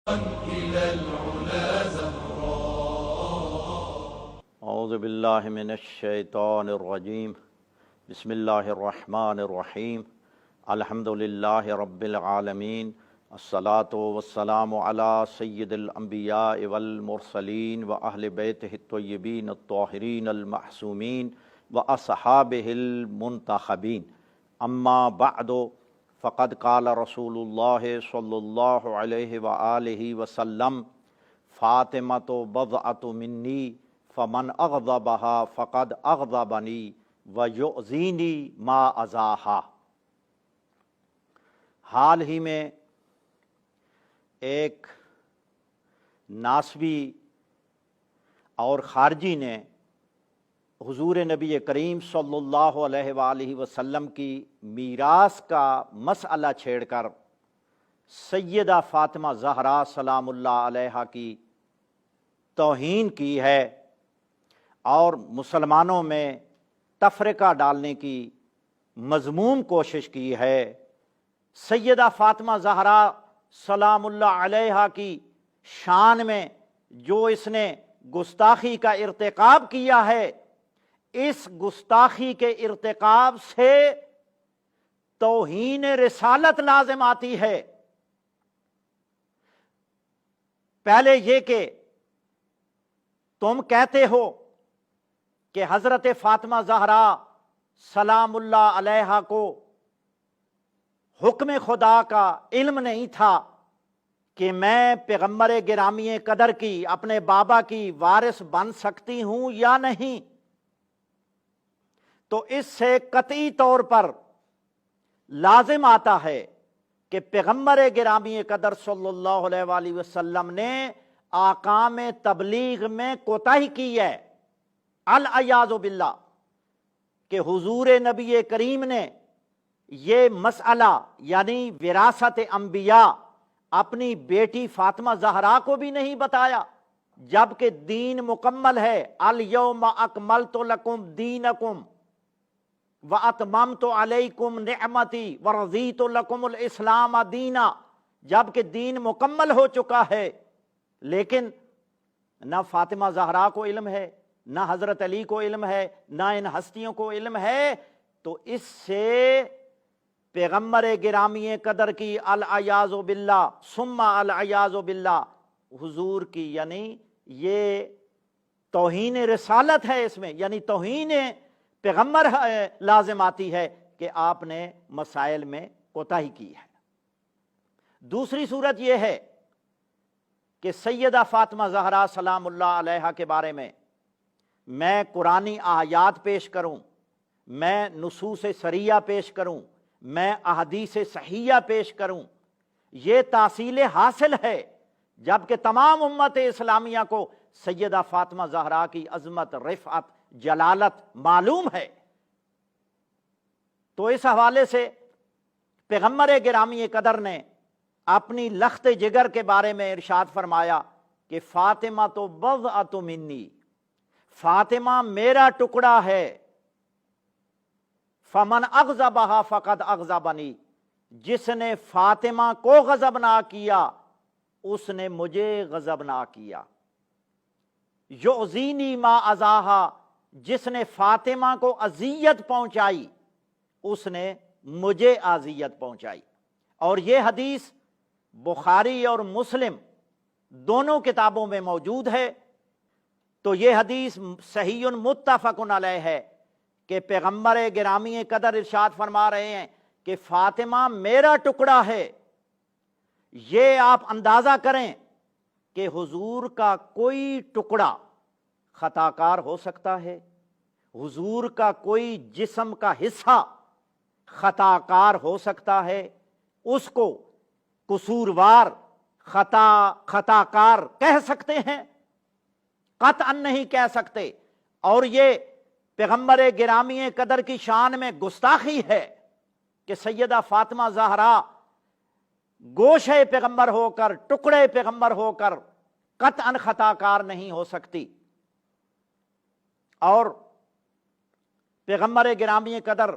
إلى العلا زهرا. اعوذ باللہ من الشیطان الرجیم بسم اللہ الرحمن الرحیم الحمد للہ رب العالمین الصلاۃ والسلام علی سید الانبیاء والمرسلین واہل بیتہ الطیبین الطاہرین المعصومین واصحابہ المنتخبین اما بعد فقد قال رسول اللہ صلی اللہ علیہ وآلہ وسلم فاطمۃ بضعۃ منی فمن اغضبها فقد اغضبنی ویؤذینی ما اذاہا۔ حال ہی میں ایک ناسبی اور خارجی نے حضور نبی کریم صلی اللہ علیہ وآلہ وسلم کی میراث کا مسئلہ چھیڑ کر سیدہ فاطمہ زہرا سلام اللہ علیہا کی توہین کی ہے اور مسلمانوں میں تفرقہ ڈالنے کی مذموم کوشش کی ہے۔ سیدہ فاطمہ زہرا سلام اللہ علیہا کی شان میں جو اس نے گستاخی کا ارتکاب کیا ہے، اس گستاخی کے ارتکاب سے توہین رسالت لازم آتی ہے۔ پہلے یہ کہ تم کہتے ہو کہ حضرت فاطمہ زہرا سلام اللہ علیہا کو حکم خدا کا علم نہیں تھا کہ میں پیغمبر گرامی قدر کی اپنے بابا کی وارث بن سکتی ہوں یا نہیں، تو اس سے قطعی طور پر لازم آتا ہے کہ پیغمبر گرامی قدر صلی اللہ علیہ وآلہ وسلم نے احکام تبلیغ میں کوتاہی کی ہے، العیاذ باللہ، کہ حضور نبی کریم نے یہ مسئلہ یعنی وراثت انبیاء اپنی بیٹی فاطمہ زہرا کو بھی نہیں بتایا، جبکہ دین مکمل ہے۔ الیوم اکملت لکم دینکم واتممت علیکم نعمتی ورضیت لکم الاسلام دینا، جبکہ دین مکمل ہو چکا ہے، لیکن نہ فاطمہ زہرا کو علم ہے، نہ حضرت علی کو علم ہے، نہ ان ہستیوں کو علم ہے، تو اس سے پیغمبر گرامی قدر کی العیاذ باللہ ثم العیاذ باللہ حضور کی یعنی یہ توہین رسالت ہے، اس میں یعنی توہین پیغمبر لازم آتی ہے کہ آپ نے مسائل میں کوتاہی کی ہے۔ دوسری صورت یہ ہے کہ سیدہ فاطمہ زہرا سلام اللہ علیہا کے بارے میں قرآنی آیات پیش کروں، میں نصوص سریہ پیش کروں، میں احادیث صحیحہ پیش کروں، یہ تحصیل حاصل ہے، جبکہ تمام امت اسلامیہ کو سیدہ فاطمہ زہرا کی عظمت، رفعت، جلالت معلوم ہے۔ تو اس حوالے سے پیغمبر گرامی قدر نے اپنی لخت جگر کے بارے میں ارشاد فرمایا کہ فاطمہ تو بضعۃ منی، فاطمہ میرا ٹکڑا ہے، فمن اغضبہا فقد اغضبنی، جس نے فاطمہ کو غضب نہ کیا اس نے مجھے غضب نہ کیا، یؤذینی ما اذاہا، جس نے فاطمہ کو اذیت پہنچائی اس نے مجھے اذیت پہنچائی۔ اور یہ حدیث بخاری اور مسلم دونوں کتابوں میں موجود ہے۔ تو یہ حدیث صحیح متفق علیہ ہے کہ پیغمبر گرامی قدر ارشاد فرما رہے ہیں کہ فاطمہ میرا ٹکڑا ہے۔ یہ آپ اندازہ کریں کہ حضور کا کوئی ٹکڑا خطا کار ہو سکتا ہے، حضور کا کوئی جسم کا حصہ خطا کار ہو سکتا ہے، اس کو قصوروار خطا کار کہہ سکتے ہیں؟ قطعاً نہیں کہہ سکتے۔ اور یہ پیغمبر گرامی قدر کی شان میں گستاخی ہے کہ سیدہ فاطمہ زہرا گوشے پیغمبر ہو کر، ٹکڑے پیغمبر ہو کر قطعاً خطا کار نہیں ہو سکتی۔ اور پیغمبر گرامی قدر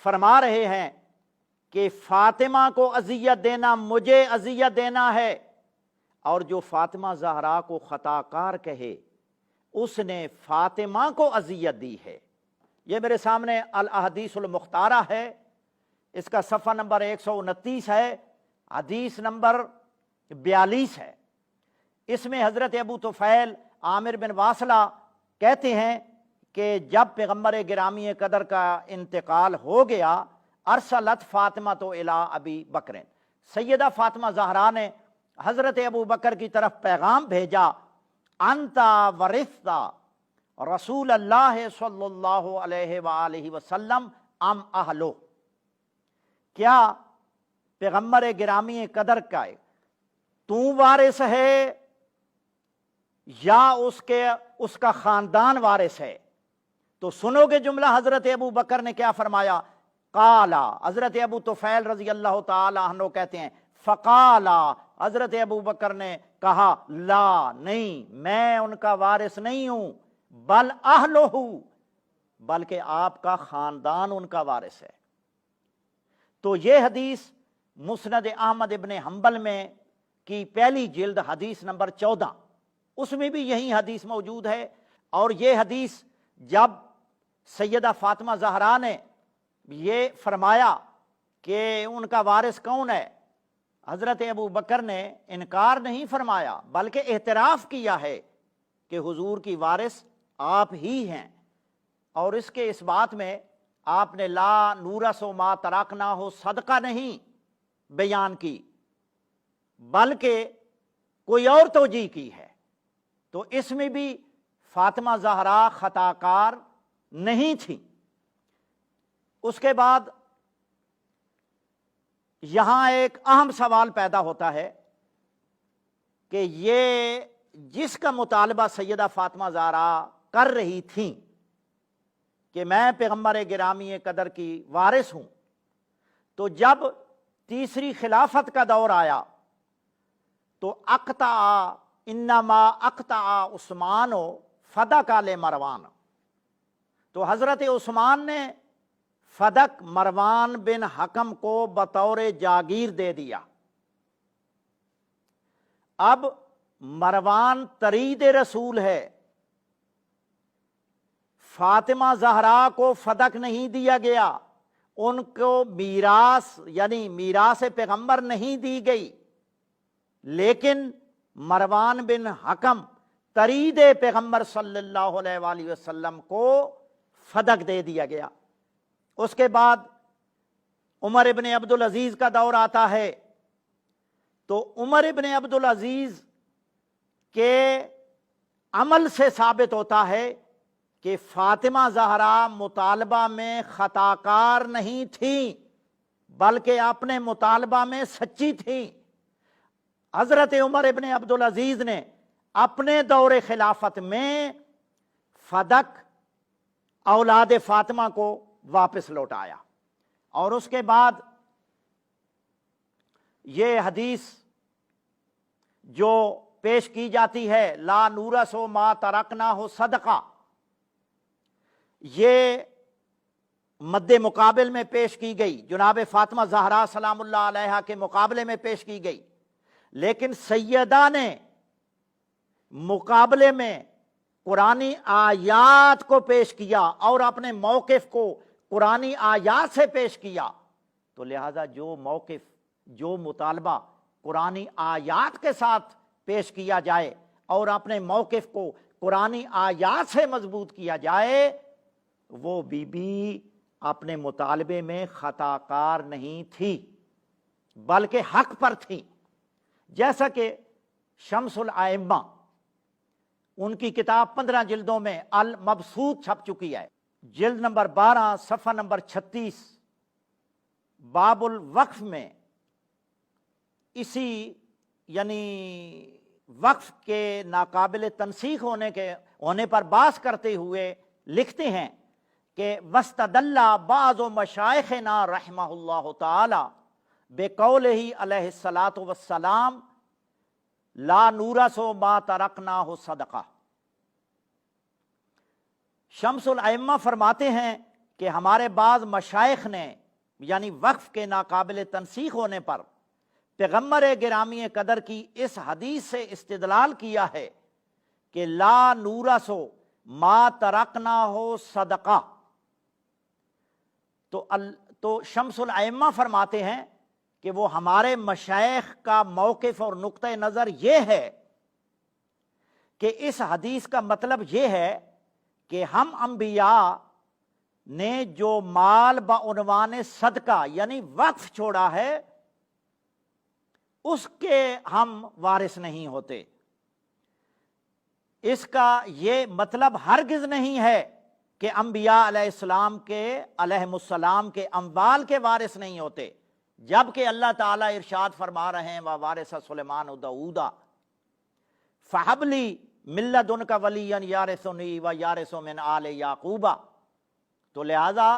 فرما رہے ہیں کہ فاطمہ کو اذیت دینا مجھے اذیت دینا ہے، اور جو فاطمہ زہرا کو خطا کار کہے اس نے فاطمہ کو اذیت دی ہے۔ یہ میرے سامنے الاحادیث المختارہ ہے، اس کا صفحہ نمبر 129 ہے، حدیث نمبر 42 ہے۔ اس میں حضرت ابو طفیل عامر بن واصلہ کہتے ہیں کہ جب پیغمبر گرامی قدر کا انتقال ہو گیا، ارسلت فاطمہ تو الی ابی بکر، سیدہ فاطمہ زہرا نے حضرت ابو بکر کی طرف پیغام بھیجا، انتا ورثتا رسول اللہ صلی اللہ علیہ وآلہ وسلم ام اہلو، کیا پیغمبر گرامی قدر کا تو وارث ہے یا اس کا خاندان وارث ہے؟ تو سنو گے جملہ حضرت ابو بکر نے کیا فرمایا؟ قالا، حضرت ابو طفیل رضی اللہ تعالی عنہ کہتے ہیں فقالا، حضرت ابو بکر نے کہا لا، نہیں، میں ان کا وارث نہیں ہوں، بل اہلہ، بلکہ آپ کا خاندان ان کا وارث ہے۔ تو یہ حدیث مسند احمد ابن حنبل میں کی پہلی جلد حدیث نمبر 14، اس میں بھی یہی حدیث موجود ہے۔ اور یہ حدیث جب سیدہ فاطمہ زہرا نے یہ فرمایا کہ ان کا وارث کون ہے، حضرت ابو بکر نے انکار نہیں فرمایا بلکہ اعتراف کیا ہے کہ حضور کی وارث آپ ہی ہیں، اور اس کے اس بات میں آپ نے لا نورث ما ترکنا ہو صدقہ نہیں بیان کی بلکہ کوئی اور توجیہ کی ہے۔ تو اس میں بھی فاطمہ زہرا خطا کار نہیں تھی۔ اس کے بعد یہاں ایک اہم سوال پیدا ہوتا ہے کہ یہ جس کا مطالبہ سیدہ فاطمہ زہرا کر رہی تھیں کہ میں پیغمبر گرامی قدر کی وارث ہوں، تو جب تیسری خلافت کا دور آیا تو انما اقطع عثمان و فدک لمروان، تو حضرت عثمان نے فدک مروان بن حکم کو بطور جاگیر دے دیا۔ اب مروان ترید رسول ہے، فاطمہ زہرا کو فدک نہیں دیا گیا، ان کو میراث یعنی میراث پیغمبر نہیں دی گئی، لیکن مروان بن حکم ترید پیغمبر صلی اللہ علیہ وآلہ وسلم کو فدک دے دیا گیا۔ اس کے بعد عمر ابن عبدالعزیز کا دور آتا ہے، تو عمر ابن عبدالعزیز کے عمل سے ثابت ہوتا ہے کہ فاطمہ زہرا مطالبہ میں خطا کار نہیں تھیں بلکہ اپنے مطالبہ میں سچی تھیں۔ حضرت عمر ابن عبدالعزیز نے اپنے دور خلافت میں فدک اولاد فاطمہ کو واپس لوٹایا، اور اس کے بعد یہ حدیث جو پیش کی جاتی ہے لا نورث ما ترکنا ہو صدقہ، یہ مد مقابل میں پیش کی گئی، جناب فاطمہ زہرا سلام اللہ علیہا کے مقابلے میں پیش کی گئی، لیکن سیدہ نے مقابلے میں قرآنی آیات کو پیش کیا اور اپنے موقف کو قرآنی آیات سے پیش کیا۔ تو لہذا جو موقف، جو مطالبہ قرآنی آیات کے ساتھ پیش کیا جائے اور اپنے موقف کو قرآنی آیات سے مضبوط کیا جائے، وہ بی بی اپنے مطالبے میں خطا کار نہیں تھی بلکہ حق پر تھی۔ جیسا کہ شمس الائمہ، ان کی کتاب 15 جلدوں میں المبسوط چھپ چکی ہے، جلد نمبر 12 صفحہ نمبر 36 باب الوقف میں اسی یعنی وقف کے ناقابل تنسیخ ہونے پر بحث کرتے ہوئے لکھتے ہیں کہ وَاسْتَدَلَّ بَعْضُ مَشَائِخِنَا رحمہ اللہ تعالی بِقَوْلِهِ علیہ الصلاۃ والسلام لا نورث ما ترکناہ صدقہ۔ شمس الائمہ فرماتے ہیں کہ ہمارے بعض مشائخ نے یعنی وقف کے ناقابل تنسیخ ہونے پر پیغمبر گرامی قدر کی اس حدیث سے استدلال کیا ہے کہ لا نورثو ما ترکنا ہو صدقہ، تو شمس الائمہ فرماتے ہیں کہ وہ ہمارے مشائخ کا موقف اور نقطہ نظر یہ ہے کہ اس حدیث کا مطلب یہ ہے کہ ہم انبیاء نے جو مال بعنوان صدقہ یعنی وقف چھوڑا ہے اس کے ہم وارث نہیں ہوتے۔ اس کا یہ مطلب ہرگز نہیں ہے کہ انبیاء علیہ السلام کے علیہم السلام کے اموال کے وارث نہیں ہوتے، جبکہ اللہ تعالیٰ ارشاد فرما رہے ہیں وَوَارِثَ سُلَيْمَانُ دَاوُودَ فَهَبْ لِي مِن لَّدُنْكَ وَلِيًّا يَرِثُنِي وَيَرِثُ مِنْ آلِ یعقوب۔ تو لہذا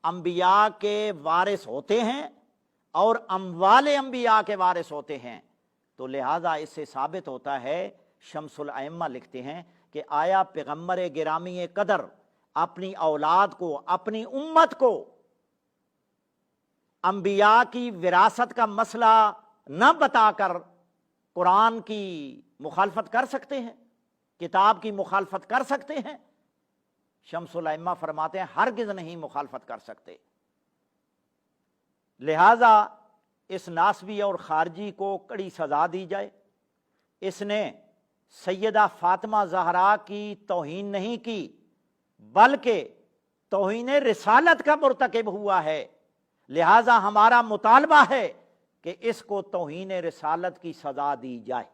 انبیاء کے وارث ہوتے ہیں اور اموال انبیاء کے وارث ہوتے ہیں، تو لہذا اس سے ثابت ہوتا ہے، شمس الائمہ لکھتے ہیں کہ آیا پیغمبر گرامی قدر اپنی اولاد کو، اپنی امت کو انبیاء کی وراثت کا مسئلہ نہ بتا کر قرآن کی مخالفت کر سکتے ہیں، کتاب کی مخالفت کر سکتے ہیں؟ شمس الائمہ فرماتے ہیں ہرگز نہیں مخالفت کر سکتے۔ لہذا اس ناسبی اور خارجی کو کڑی سزا دی جائے۔ اس نے سیدہ فاطمہ زہرا کی توہین نہیں کی بلکہ توہین رسالت کا مرتکب ہوا ہے، لہذا ہمارا مطالبہ ہے کہ اس کو توہین رسالت کی سزا دی جائے۔